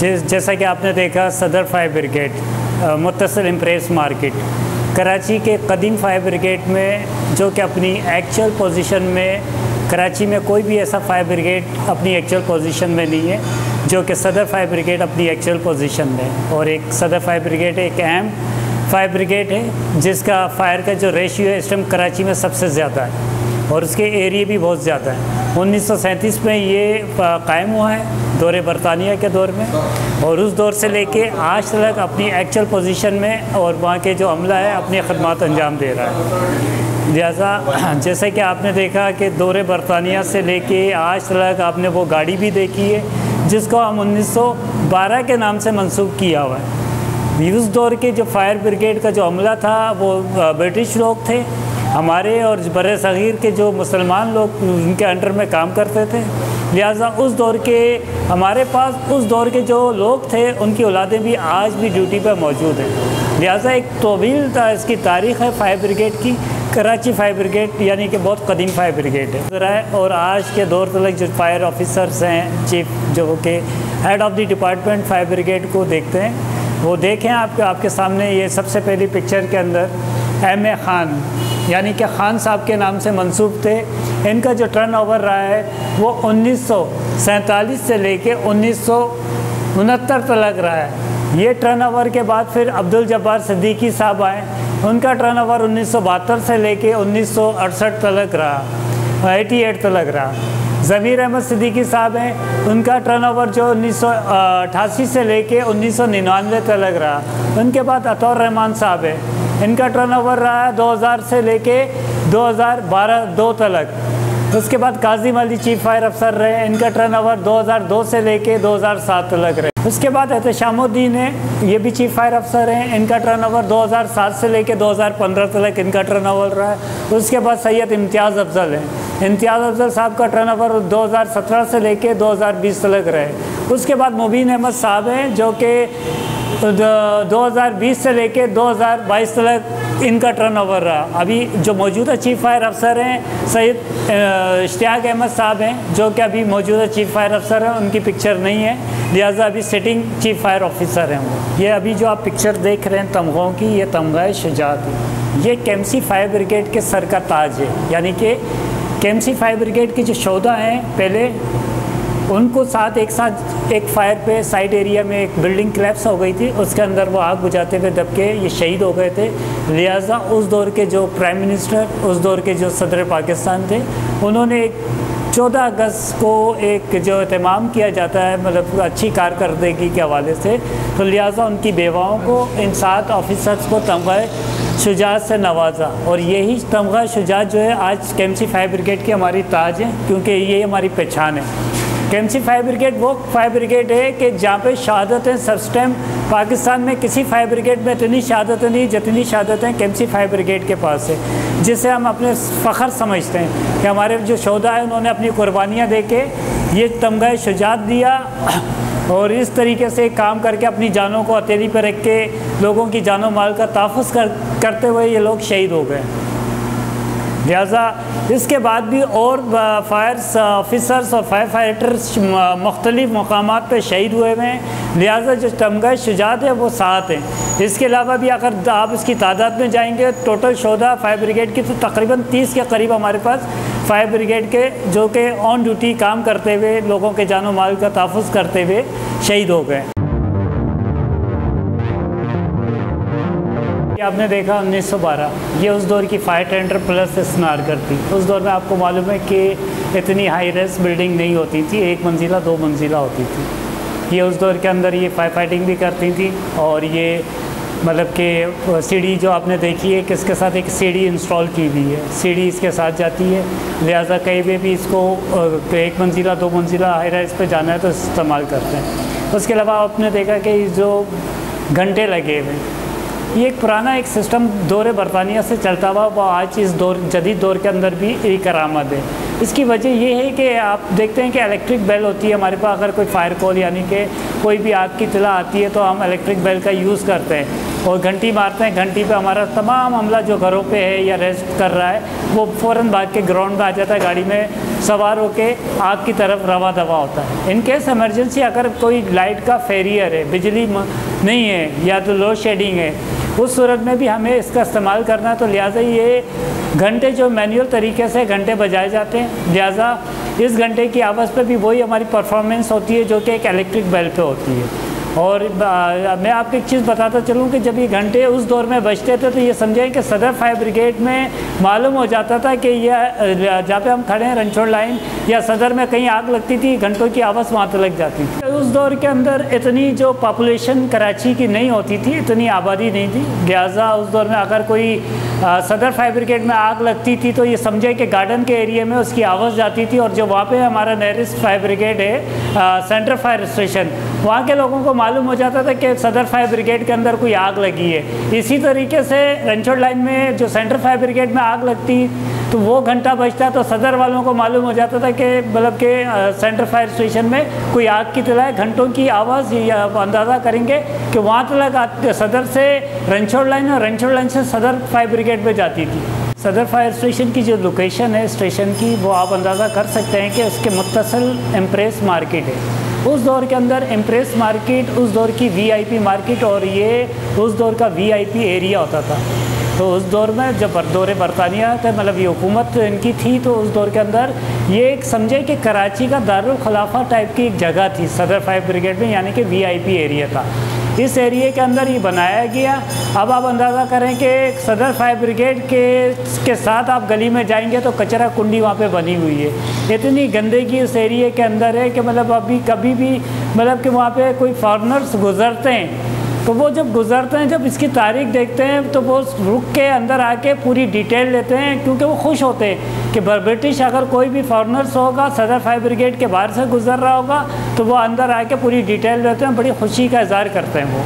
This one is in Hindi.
जैसा कि आपने देखा सदर फायर ब्रिगेड, मुत्तसिल इम्प्रेस मार्केट, कराची के कदीम फायर ब्रिगेड में, जो कि अपनी एक्चुअल पोजीशन में कराची में कोई भी ऐसा फायर ब्रिगेड अपनी एक्चुअल पोजीशन में नहीं है जो कि सदर फायर ब्रिगेड अपनी एक्चुअल पोजीशन में। और एक सदर फायर ब्रिगेड एक अहम फायर ब्रिगेड है जिसका फायर का जो रेशियो है इस टाइम कराची में सबसे ज़्यादा है और उसके एरिया भी बहुत ज़्यादा है। 1937 में ये कायम हुआ है दौरे बरतानिया के दौर में, और उस दौर से लेके आज तक अपनी एक्चुअल पोजीशन में और वहाँ के जो अमला है अपनी खदमात अंजाम दे रहा है। लिहाजा जैसे कि आपने देखा कि दौरे बरतानिया से लेके आज तक आपने वो गाड़ी भी देखी है जिसको हम 1912 के नाम से मंसूब किया हुआ है। उस दौर के जो फायर ब्रिगेड का जो अमला था वो ब्रिटिश लोग थे हमारे, और बरे सग़ीर के जो मुसलमान लोग उनके अंडर में काम करते थे। लिहाजा उस दौर के हमारे पास उस दौर के जो लोग थे उनकी औलादें भी आज भी ड्यूटी पर मौजूद हैं। लिहाजा एक तवील इसकी तारीख़ है फायर ब्रिगेड की। कराची फायर ब्रिगेड यानी कि बहुत कदीम फायर ब्रिगेड है, और आज के दौर तक जो फायर ऑफिसर्स हैं, चीफ जो कि head of the department fire brigade को देखते हैं, वो देखें आपके सामने ये सबसे पहली पिक्चर के अंदर M.A. खान यानी कि खान साहब के नाम से मंसूब थे। इनका जो टर्नओवर रहा है वो 1947 से लेके 1969 तक रहा है। ये टर्नओवर के बाद फिर अब्दुल जब्बार सिद्दीकी साहब आए, उनका टर्नओवर 1972 से लेके 1968 तक रहा, 88 तक रहा। ज़मीर अहमद सिद्दीकी साहब हैं, उनका टर्नओवर जो 1988 से लेके 1999 तक रहा। उनके बाद अतौर रहमान साहब है, इनका टर्नओवर रहा है 2000 से लेके 2012 तक। उसके बाद काजिम अली चीफ फायर अफसर रहे, इनका टर्नओवर 2002 से लेके 2007 तक रहे। उसके बाद एहतशामुद्दीन है, ये भी चीफ फायर अफसर हैं, इनका टर्नओवर 2007 से लेके 2015 तक इनका टर्नओवर रहा है। उसके बाद सैयद इम्तियाज़ अफजल हैं, इम्तियाज़ अफजल साहब का टर्नओवर 2017 से लेके 2020 तक रहे। उसके बाद मुबीन अहमद साहब हैं जो कि 2020 से लेके 2022 तक इनका टर्नओवर रहा। अभी जो मौजूदा चीफ फायर अफसर हैं सैयद इश्तियाक अहमद साहब हैं जो कि अभी मौजूदा चीफ फायर अफसर हैं, उनकी पिक्चर नहीं है, लिहाजा अभी सिटिंग चीफ फायर ऑफिसर हैं वो। ये अभी जो आप पिक्चर देख रहे हैं तमगों की, ये तमगा शुजात है। ये केएमसी फायर ब्रिगेड के सर का ताज है, यानी कि केएमसी फायर ब्रिगेड के जो शोधा हैं पहले उनको एक साथ एक फायर पे साइड एरिया में एक बिल्डिंग क्लैप्स हो गई थी, उसके अंदर वो आग बुझाते हुए दबके ये शहीद हो गए थे। लिहाजा उस दौर के जो प्राइम मिनिस्टर, उस दौर के जो सदर पाकिस्तान थे, उन्होंने 14 अगस्त को एक जो एहतमाम किया जाता है मतलब अच्छी कारकर्दगी के हवाले से, तो लिहाजा उनकी बेवाओं को, इन 7 ऑफिसर्स को तमगा शुजात से नवाजा। और यही तमगा शुजात जो है आज केएमसी फायर ब्रिगेड की हमारी ताज है, क्योंकि ये हमारी पहचान है। केएमसी फायर ब्रिगेड वो फायर ब्रिगेड है कि जहाँ पे शहादतें फर्स्ट टाइम पाकिस्तान में किसी फायर ब्रिगेड में इतनी शहादतें नहीं जितनी शहादतें केएमसी फायर ब्रिगेड के पास है, जिससे हम अपने फ़ख्र समझते हैं कि हमारे जो शोधा है उन्होंने अपनी कुर्बानियाँ दे के ये तमगा शुजात दिया और इस तरीके से काम करके अपनी जानों को हथेली पर रख के लोगों की जानो माल का तहफ़्फ़ुज़ करते हुए ये लोग शहीद हो गए। लिहाजा इसके बाद भी और फायर ऑफिसर्स और फायर फाइटर्स मुख्तलिफ़ मकामात पर शहीद हुए हैं। लिहाजा जो तमगा शुजात है वो 7 हैं। इसके अलावा भी अगर आप इसकी तादाद में जाएंगे टोटल शोधा फायर ब्रिगेड की, तो तकरीबन 30 के करीब हमारे पास फायर ब्रिगेड के जो कि ऑन ड्यूटी काम करते हुए लोगों के जानो माल का तहफ़्फ़ुज़ करते हुए शहीद हो गए। आपने देखा 1912, ये उस दौर की फायर टेंडर प्लस स्नारगर थी। उस दौर में आपको मालूम है कि इतनी हाई रेस बिल्डिंग नहीं होती थी, 1 मंजिला 2 मंजिला होती थी। ये उस दौर के अंदर ये फायर फाइटिंग भी करती थी, और ये मतलब कि सीढ़ी जो आपने देखी है किसके साथ एक सीढ़ी इंस्टॉल की हुई है, सीढ़ी इसके साथ जाती है। लिहाजा कहीं भी इसको 1 मंजिला 2 मंजिला हाई राइज पे जाना है तो इस्तेमाल करते हैं। उसके अलावा आपने देखा कि जो घंटे लगे हुए, ये एक पुराना एक सिस्टम दौरे बरतानिया से चलता हुआ वो आज इस जदीद दौर के अंदर भी एक करामत है। इसकी वजह ये है कि आप देखते हैं कि इलेक्ट्रिक बेल होती है हमारे पास, अगर कोई फायर कॉल यानी कि कोई भी आग की इत्तला आती है तो हम इलेक्ट्रिक बेल का यूज़ करते हैं और घंटी मारते हैं। घंटी पे हमारा तमाम अमला जो घरों पे है या रेस्ट कर रहा है वो फ़ौरन भाग के ग्राउंड में आ जाता है, गाड़ी में सवार होके आग की तरफ रवा दवा होता है। इन केस इमरजेंसी अगर कोई लाइट का फेलियर है, बिजली नहीं है या तो लोड शेडिंग है, उस सूरत में भी हमें इसका इस्तेमाल करना है। तो लिहाजा ये घंटे जो मैनुअल तरीके से घंटे बजाए जाते हैं, लिहाजा इस घंटे की आवाज़ पे भी वही हमारी परफॉर्मेंस होती है जो कि एक इलेक्ट्रिक बेल पे होती है। और मैं आपको एक चीज़ बताता चलूँ कि जब ये घंटे उस दौर में बजते थे तो ये समझें कि सदर फायर ब्रिगेड में मालूम हो जाता था कि यह जहाँ पे हम खड़े हैं रणछोड़ लाइन या सदर में कहीं आग लगती थी, घंटों की आवाज़ वहाँ तक लग जाती थी। उस दौर के अंदर इतनी जो पॉपुलेशन कराची की नहीं होती थी, इतनी आबादी नहीं थी, लिहाजा उस दौर में अगर कोई सदर फायर ब्रिगेड में आग लगती थी तो ये समझे कि गार्डन के एरिया में उसकी आवाज़ जाती थी। और जो वहाँ पे हमारा नियरेस्ट फायर ब्रिगेड है, सेंट्रल फायर स्टेशन, वहाँ के लोगों को मालूम हो जाता था कि सदर फायर ब्रिगेड के अंदर कोई आग लगी है। इसी तरीके से रणछोड़ लाइन में जो सेंट्रल फायर ब्रिगेड में आग लगती तो वो घंटा बजता तो सदर वालों को मालूम हो जाता था कि मतलब कि सेंट्रल फायर स्टेशन में कोई आग की तला है। घंटों की आवाज़ या अंदाज़ा करेंगे कि वहाँ तक सदर से रणछोड़ लाइन और रणछोड़ लाइन से सदर फायर ब्रिगेड में जाती थी। सदर फायर स्टेशन की जो लोकेशन है स्टेशन की, वो आप अंदाज़ा कर सकते हैं कि उसके मुत्तसिल इम्प्रेस मार्केट है। उस दौर के अंदर इम्प्रेस मार्केट उस दौर की वीआईपी मार्केट और ये उस दौर का वीआईपी एरिया होता था। तो उस दौर में जब दौर बरतानिया थे, मतलब ये हुकूमत इनकी थी, तो उस दौर के अंदर ये एक समझे कि कराची का दारुल खिलाफा टाइप की एक जगह थी सदर फायर ब्रिगेड में, यानी कि वीआईपी एरिया था। इस एरिया के अंदर ये बनाया गया। अब आप अंदाज़ा करें कि सदर फायर ब्रिगेड के साथ आप गली में जाएंगे तो कचरा कुंडी वहाँ पे बनी हुई है। इतनी गंदगी इस एरिया के अंदर है कि मतलब अभी कभी भी मतलब कि वहाँ पे कोई फॉरेनर्स गुज़रते हैं तो वो जब गुज़रते हैं, जब इसकी तारीख देखते हैं तो वो रुक के अंदर आके पूरी डिटेल लेते हैं, क्योंकि वो खुश होते हैं कि ब्रिटिश अगर कोई भी फॉरेनर्स होगा सदर फायर ब्रिगेड के बाहर से गुज़र रहा होगा तो वो अंदर आके पूरी डिटेल लेते हैं, बड़ी खुशी का इज़हार करते हैं वो।